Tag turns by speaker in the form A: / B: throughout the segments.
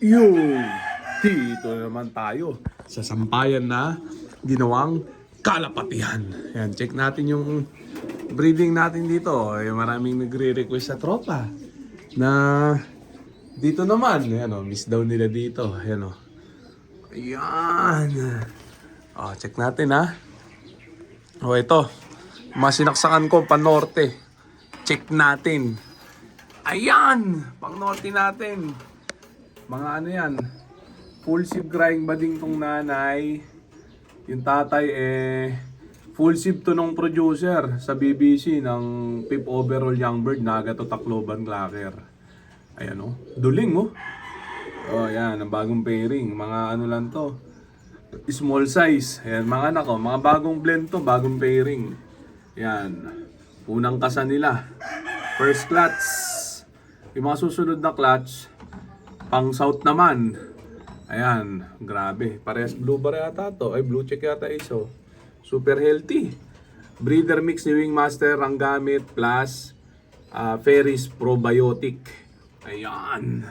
A: Yo! Dito na naman tayo sa sampayan na ginawang kalapatihan. Yan, check natin yung breeding natin dito. Maraming nagre-request sa tropa na dito naman. Yan o, miss daw nila dito. Yan o. Ayan. O, check natin ha. O, ito. Masinaksakan ko panorte. Check natin. Ayan! Pang norte natin. Mga ano yan. Full sib crying bading tong nanay. Yung tatay full sib to nung producer sa BBC ng 5th overall young bird Naga to Tacloban Clacker. Ayan o. Duling o. Oh, yan. Ang bagong pairing. Mga ano lang to. Small size. Ayan, mga anak ko. Mga bagong blend to. Bagong pairing. Yan. Unang kasa nila. First clutch. Yung mga susunod na clutch, pang south naman. Ayan, grabe. Parehas blue bar yata to. Ay, blue check yata iso. Super healthy. Breeder mix ni Wingmaster ang gamit plus Ferris probiotic. Ayan.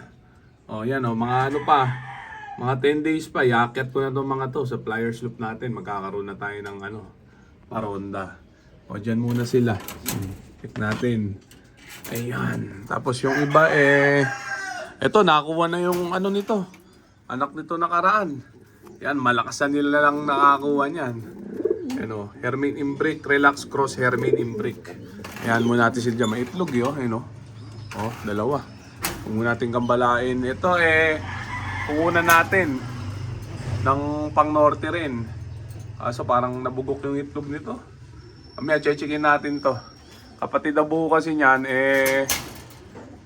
A: O, yan o. Mga ano pa. Mga 10 days pa. Yakyat ko na itong mga to. Sa flyers loop natin. Magkakaroon na tayo ng ano, paronda. O, dyan muna sila. Check natin. Ayan. Tapos yung iba eto nakakuha na yung ano nito. Anak nito nakaraan. Yan, malakasan nila lang nakakuha niyan. Ano, Hermine Imbrick, Relax Cross Hermine Imbrick. Ayan muna natin sila maitlog yo, ano. Oh, dalawa. Huwag muna natin gambalain. Ito kukunan natin ng pang norte rin. So parang nabugok yung itlog nito. Mamaya checkin natin to. Kapatid na buo kasi niyan,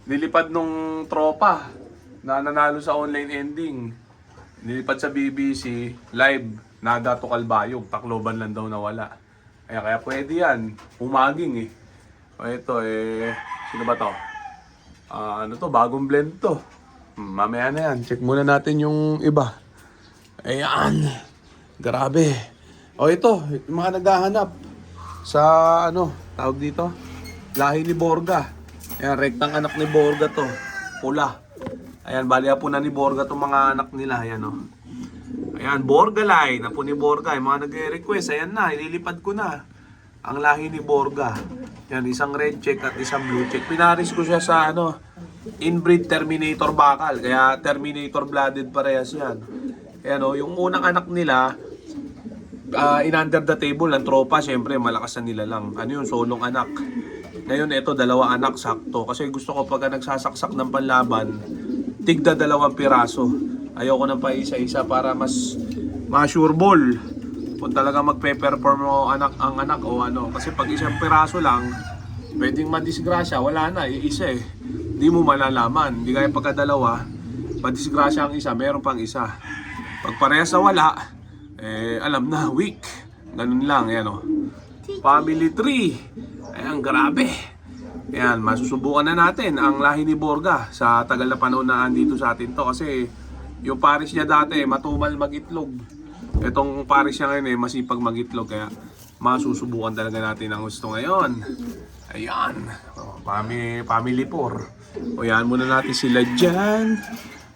A: nilipad nung tropa na nanalo sa online ending. Nilipad sa BBC, live, Naga to Calbayog, Tacloban lang daw nawala. Kaya pwede yan, umaging O ito sino ba to? Ano to, bagong blend to. Mamaya na yan, check muna natin yung iba. Ayan, grabe. O ito, yung mga naghahanap sa ano, tawag dito? Lahi ni Borga. Ayan, rektang anak ni Borga to. Pula. Ayan, bali po na ni Borga tong mga anak nila. Ayan o. Ayan, Borga line. Apo ni Borga. Yung mga nagre-request. Ayan na, ililipad ko na. Ang lahi ni Borga. Ayan, isang red check at isang blue check. Pinaris ko siya sa ano, inbreed Terminator bakal. Kaya Terminator blooded parehas yan. Ayan o, yung unang anak nila, in under the table ng tropa, syempre malakas na nila lang. Ano yun, solong anak. Ngayon ito, dalawa anak, sakto. Kasi gusto ko pagka nagsasaksak ng panlaban, tigda 2 piraso. Ayoko nang pa isa-isa para mas sure ball kung talaga magpe-perform mo ang anak o ano. Kasi pag isang piraso lang, pwedeng madisgrasya, wala na, isa Hindi mo malalaman. Hindi kaya pagka dalawa, madisgrasya ang isa, meron pang isa. Pag parehas na wala, alam na, weak. Ganun lang, yan o. Family tree. Ayan, grabe. Ayan, masusubukan na natin ang lahi ni Borga sa tagal na panahon na andito sa atin to. Kasi yung pares niya dati, matumal mag-itlog. Itong pares niya ngayon, masipag mag-itlog. Kaya masusubukan talaga natin ang gusto ngayon. Ayan, family 4. O yan, muna natin sila dyan.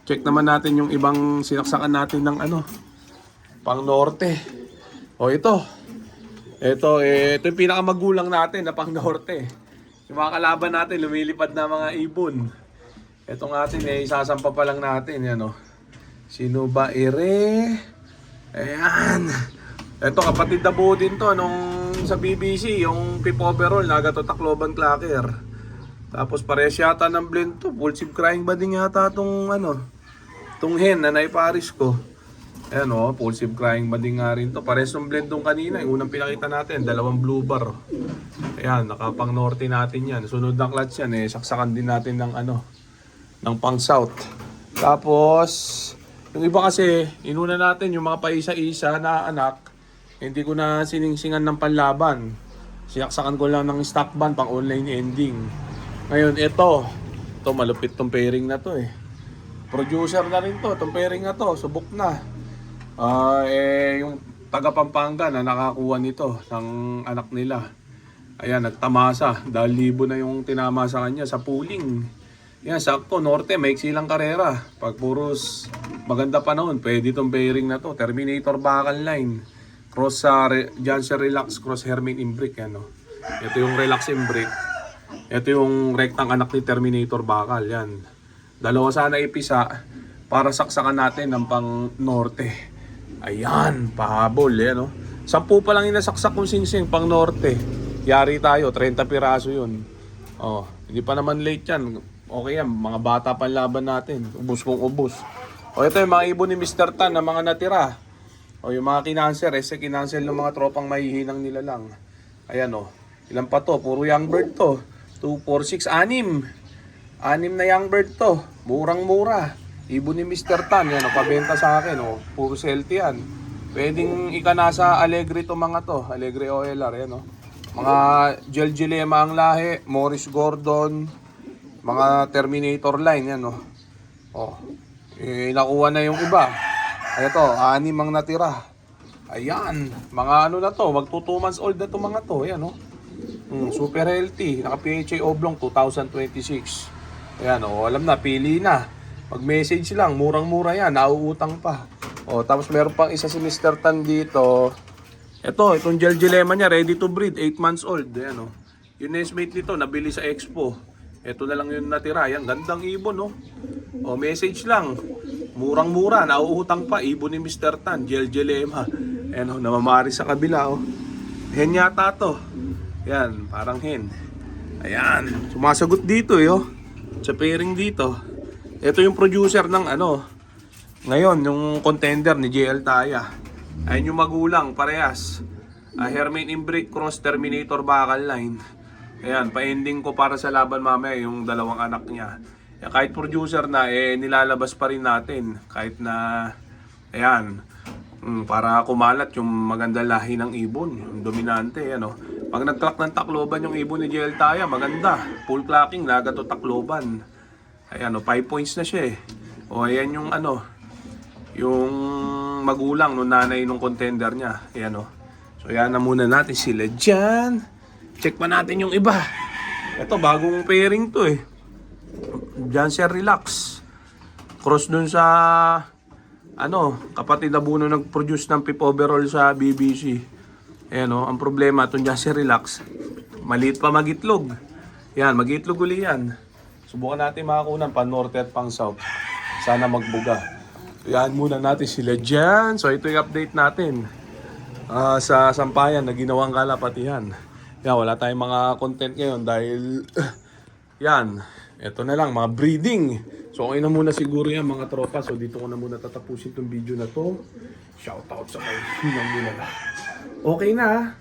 A: Check naman natin yung ibang sinaksakan natin ng ano, pang norte. O ito yung pinakamagulang natin na pang norte. Yung mga kalaban natin lumilipad na mga ibon. Itong atin isasampa pa lang natin. Yan o. Sino ba Ayan. Ito kapatid na buo din to nung sa BBC. Yung 5th overall Naga to Tacloban Clacker. Tapos parehas yata ng blend to. Full sib crying ba din yata tong ano, tong hen na naiparis ko. Ayan o, full sib crying bading nga rin to. Pares ng blend nung kanina. Yung unang pinakita natin, 2 blue bar. Ayan, nakapang norte natin yan. Sunod na clutch yan saksakan din natin ng ano, ng pang south. Tapos, yung iba kasi, inuna natin yung mga paisa-isa na anak. Hindi ko na siningsingan ng panlaban. Sinaksakan ko lang ng stock ban pang online ending. Ngayon, ito malupit tong pairing na to Producer na rin to, tong pairing na to, subok na. Yung taga Pampanga na nakakuha nito ng anak nila. Ayan, nagtamasa. 2,000 na yung tinama sa kanya sa pooling. Yan, sakto, norte, maiksi lang karera. Pag puros maganda panahon, pwede itong bearing na to. Terminator bakal line. Cross sa Janssen Relax, cross Hermit Imbrick. Yan, no? Ito yung Relax Imbrick. Ito yung rectang anak ni Terminator bakal. Yan. Dalawa sana ipisa para saksakan natin ng pang norte. Ayan, pahabol. Yan, no? 10 pa lang inasaksak kong singsing pang norte. Yari tayo, 30 piraso yun. Oh, hindi pa naman late yan. Okay yan, mga bata pa laban natin. Ubus kong ubus. O ito yung mga ibon ni Mr. Tan na mga natira. O yung mga kinanser, kinansel ng mga tropang mahihinang nila lang. Ayan o. Ilan pa to? Puro young bird to. 2, 4, 6, 6. 6 na young bird to. Murang-mura. Ibon ni Mr. Tan. Yan o, pabenta sa akin o. Puro healthy yan. Pwedeng ikanasa Allegri to mga to. Allegri OLR. Yan o. Mga Gel Gilema ang lahi. Morris Gordon. Mga Terminator line yan, no. Oh. Nakuha na yung iba. Ay ito, 6 ang natira. Ayan, mga ano na to, magto 2 months old na to mga to, ayan, no. Super healthy, naka PHA oblong 2026. Ayan, oh, alam na, pili na. Mag-message lang, murang-mura yan, nauutang pa. Oh, tapos meron pang isa si Mr. Tan dito. Itong gel dilemma niya, ready to breed, 8 months old. Ayan, oh. Yung nestmate nito, nabili sa Expo. Ito na lang yung natira. Yan, gandang ibon, no? O, message lang. Murang-mura. Nauutang pa. Ibon ni Mr. Tan. Gel Gelema. Ayan, oh, namamari sa kabila, oh. Hen yata to. Yan, parang hen. Ayan. Sumasagot dito, oh. Sa pairing dito. Ito yung producer ng ano. Ngayon, yung contender ni JL Taya. Ayan yung magulang, parehas. Hermit Imbrick Cross Terminator bakal line. Ayan, pa-ending ko para sa laban mamaya yung dalawang anak niya. Kahit producer na, nilalabas pa rin natin. Kahit na, ayan, para kumalat yung maganda lahi ng ibon. Yung dominante, ano. Pag nag-clock ng Tacloban yung ibon ni JL Taya, maganda. Full clocking, nagato Tacloban. Ayan, 5 points na siya eh. O, ayan yung ano, yung magulang nung nanay nung contender niya. Ayan, o. So, ayan na muna natin sila dyan. Check pa natin yung iba. Ito, bagong pairing to eh. Janssen Relax. Cross dun sa ano, kapatid na Buno nag-produce ng pip overall sa BBC. Ayan o, ang problema itong Janssen Relax, maliit pa magitlog. Yan, magitlog uli yan. Subukan natin makakunan pa norte at pang south. Sana magbuga. Yan muna natin sila dyan. So ito yung update natin sa sampayan na ginawang kalapatihan. Yan, wala tayong mga content ngayon dahil yan, eto na lang, mga breeding. So okay na muna siguro yan mga tropa. So dito ko na muna tatapusin itong video na to. Shoutout sa kayo. Okay na.